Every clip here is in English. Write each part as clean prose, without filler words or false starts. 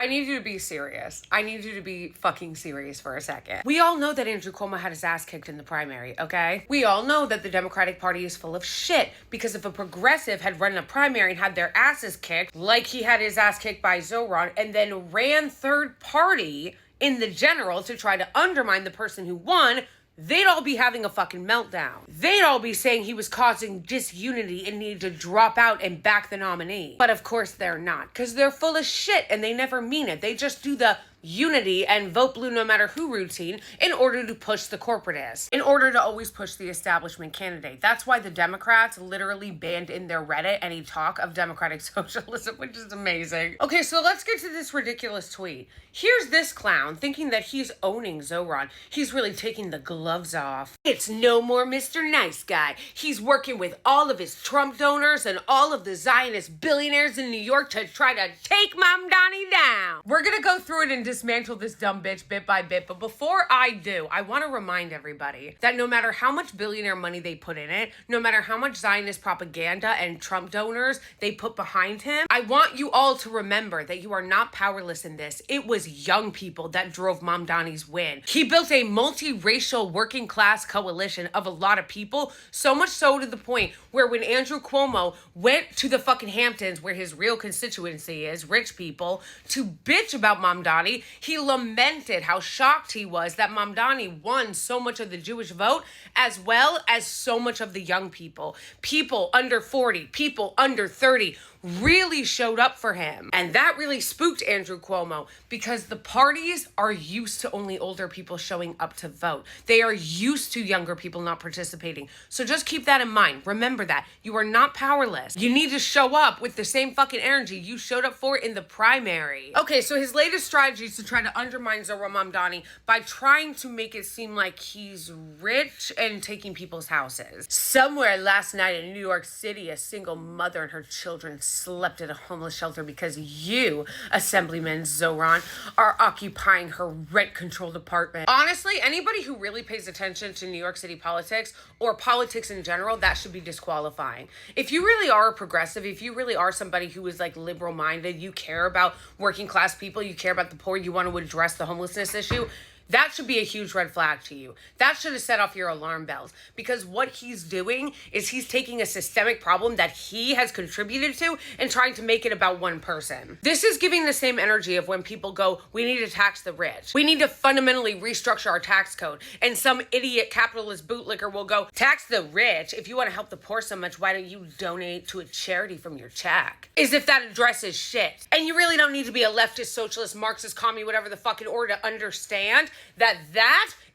I need you to be serious. I need you to be fucking serious for a second. We all know that Andrew Cuomo had his ass kicked in the primary, okay? We all know that the Democratic Party is full of shit because if a progressive had run a primary and had their asses kicked, like he had his ass kicked by Zohran, and then ran third party in the general to try to undermine the person who won, they'd all be having a fucking meltdown. They'd all be saying he was causing disunity and needed to drop out and back the nominee. But of course they're not, because they're full of shit and they never mean it. They just do the unity and vote blue no matter who routine in order to push the corporatists, in order to always push the establishment candidate. That's why the Democrats literally banned in their Reddit any talk of democratic socialism, which is amazing. Okay, so let's get to this ridiculous tweet. Here's this clown thinking that he's owning Zohran. He's really taking the gloves off. It's no more Mr. Nice Guy. He's working with all of his Trump donors and all of the Zionist billionaires in New York to try to take Mamdani down. We're gonna go through it and dismantle this dumb bitch bit by bit, but before I do, I want to remind everybody that no matter how much billionaire money they put in it, no matter how much Zionist propaganda and Trump donors they put behind him, I want you all to remember that you are not powerless in this. It was young people that drove Mamdani's win. He built a multiracial working class coalition of a lot of people, so much so to the point where when Andrew Cuomo went to the fucking Hamptons, where his real constituency is, rich people, to bitch about Mamdani, he lamented how shocked he was that Mamdani won so much of the Jewish vote, as well as so much of the young people. People under 40, people under 30 really showed up for him. And that really spooked Andrew Cuomo because the parties are used to only older people showing up to vote. They are used to younger people not participating. So just keep that in mind. Remember that. You are not powerless. You need to show up with the same fucking energy you showed up for in the primary. Okay, so his latest strategy is to try to undermine Zohran Mamdani by trying to make it seem like he's rich and taking people's houses. Somewhere last night in New York City, a single mother and her children slept at a homeless shelter because you, Assemblyman Zohran, are occupying her rent-controlled apartment. Honestly, anybody who really pays attention to New York City politics or politics in general, that should be disqualifying. If you really are a progressive, if you really are somebody who is like liberal-minded, you care about working class people, you care about the poor, you want to address the homelessness issue, that should be a huge red flag to you. That should have set off your alarm bells, because what he's doing is he's taking a systemic problem that he has contributed to and trying to make it about one person. This is giving the same energy of when people go, we need to tax the rich. We need to fundamentally restructure our tax code. And some idiot capitalist bootlicker will go, tax the rich. If you want to help the poor so much, why don't you donate to a charity from your check? As if that addresses shit. And you really don't need to be a leftist, socialist, Marxist, commie, whatever the fuck, in order to understand that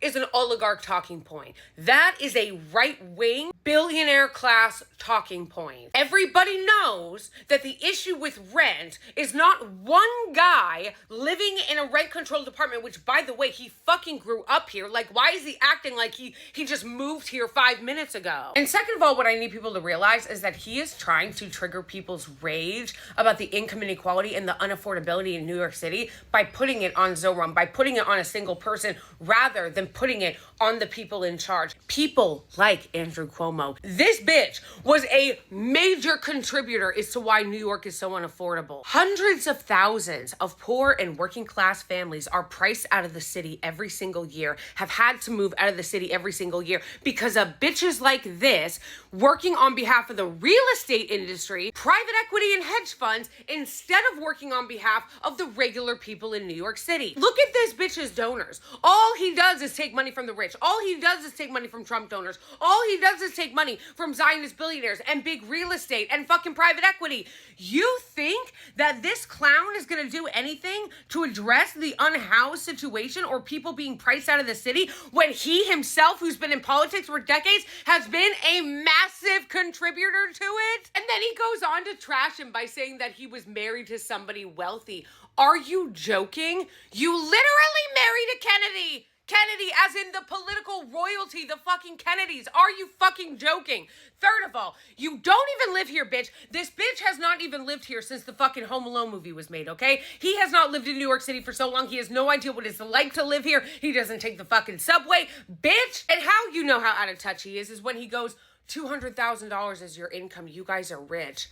is an oligarch talking point. That is a right-wing billionaire class talking point. Everybody knows that the issue with rent is not one guy living in a rent-controlled apartment, which, by the way, he fucking grew up here. Like, why is he acting like he just moved here 5 minutes ago? And second of all, what I need people to realize is that he is trying to trigger people's rage about the income inequality and the unaffordability in New York City by putting it on Zohran, by putting it on a single person, rather than putting it on the people in charge. People like Andrew Cuomo. This bitch was a major contributor as to why New York is so unaffordable. Hundreds of thousands of poor and working class families are priced out of the city every single year, have had to move out of the city every single year because of bitches like this working on behalf of the real estate industry, private equity and hedge funds, instead of working on behalf of the regular people in New York City. Look at this bitch's donors. All he does is take money from the rich. All he does is take money from Trump donors. All he does is take money from Zionist billionaires and big real estate and fucking private equity. You think that this clown is gonna do anything to address the unhoused situation or people being priced out of the city when he himself, who's been in politics for decades, has been a massive contributor to it? And then he goes on to trash him by saying that he was married to somebody wealthy. Are you joking? You literally married a Kennedy. Kennedy, as in the political royalty, the fucking Kennedys. Are you fucking joking? Third of all, you don't even live here, bitch. This bitch has not even lived here since the fucking Home Alone movie was made, okay? He has not lived in New York City for so long. He has no idea what it's like to live here. He doesn't take the fucking subway, bitch. And how you know how out of touch he is when he goes, $200,000 is your income. You guys are rich.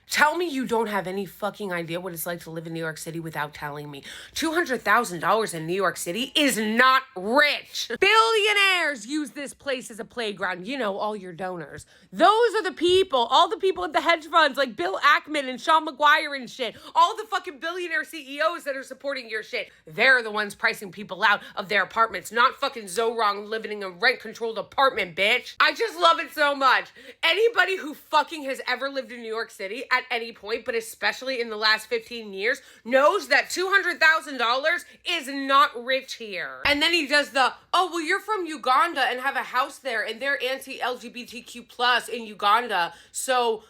Tell me you don't have any fucking idea what it's like to live in New York City without telling me. $200,000 in New York City is not rich. Billionaires use this place as a playground. You know, all your donors. Those are the people, all the people at the hedge funds like Bill Ackman and Sean McGuire and shit. All the fucking billionaire CEOs that are supporting your shit. They're the ones pricing people out of their apartments, not fucking Zohran living in a rent-controlled apartment, bitch. I just love it so much. Anybody who fucking has ever lived in New York City at any point, but especially in the last 15 years, knows that $200,000 is not rich here. And then he does the, oh, well, you're from Uganda and have a house there and they're anti-LGBTQ plus in Uganda, so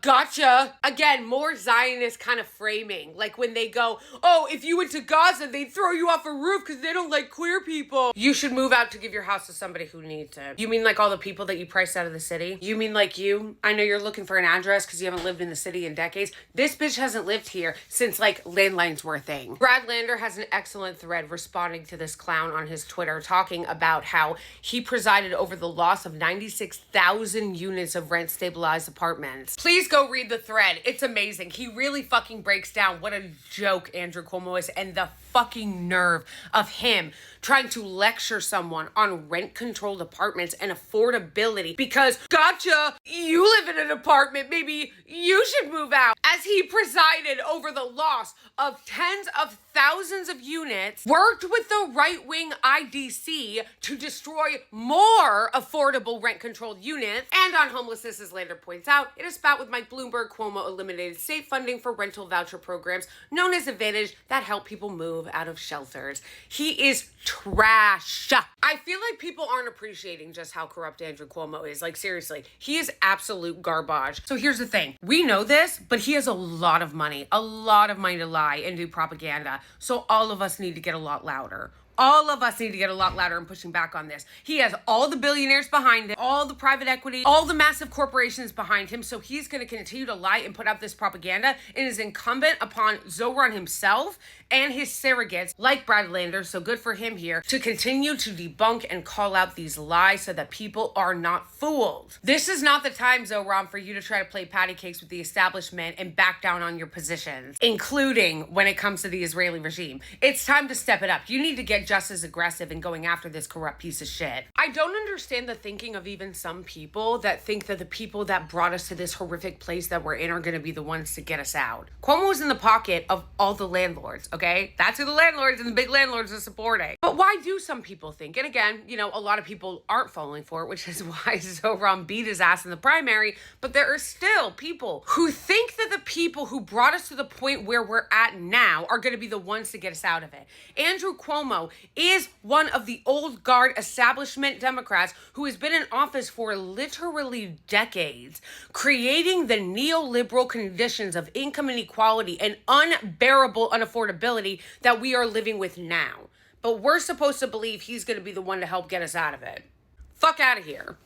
gotcha. Again, more Zionist kind of framing. Like when they go, oh, if you went to Gaza, they'd throw you off a roof because they don't like queer people. You should move out to give your house to somebody who needs it. You mean like all the people that you priced out of the city? You mean like you? I know you're looking for an address because you haven't lived in the city in decades. This bitch hasn't lived here since like landlines were a thing. Brad Lander has an excellent thread responding to this clown on his Twitter talking about how he presided over the loss of 96,000 units of rent stabilized apartments. Please go read the thread. It's amazing. He really fucking breaks down what a joke Andrew Cuomo is and the fucking nerve of him trying to lecture someone on rent-controlled apartments and affordability because, gotcha, you live in an apartment, maybe you should move out. As he presided over the loss of tens of thousands of units, worked with the right-wing IDC to destroy more affordable rent-controlled units, and on homelessness, as Lander points out, in a spat with Mike Bloomberg, Cuomo eliminated state funding for rental voucher programs known as Advantage that help people move out of shelters. He is trash. I feel like people aren't appreciating just how corrupt Andrew Cuomo is. Like, seriously, he is absolute garbage. So here's the thing. We know this, but he has a lot of money to lie and do propaganda. So all of us need to get a lot louder. All of us need to get a lot louder in pushing back on this. He has all the billionaires behind him, all the private equity, all the massive corporations behind him. So he's going to continue to lie and put out this propaganda. It is incumbent upon Zohran himself and his surrogates, like Brad Lander, so good for him here, to continue to debunk and call out these lies so that people are not fooled. This is not the time, Zohran, for you to try to play patty cakes with the establishment and back down on your positions, including when it comes to the Israeli regime. It's time to step it up. You need to get just as aggressive in going after this corrupt piece of shit. I don't understand the thinking of even some people that think that the people that brought us to this horrific place that we're in are going to be the ones to get us out. Cuomo is in the pocket of all the landlords, okay? That's who the landlords and the big landlords are supporting. But why do some people think? And again, you know, a lot of people aren't falling for it, which is why Zohran beat his ass in the primary. But there are still people who think that the people who brought us to the point where we're at now are going to be the ones to get us out of it. Andrew Cuomo is one of the old guard establishment Democrats who has been in office for literally decades, creating the neoliberal conditions of income inequality and unbearable unaffordability that we are living with now. But we're supposed to believe he's going to be the one to help get us out of it. Fuck out of here.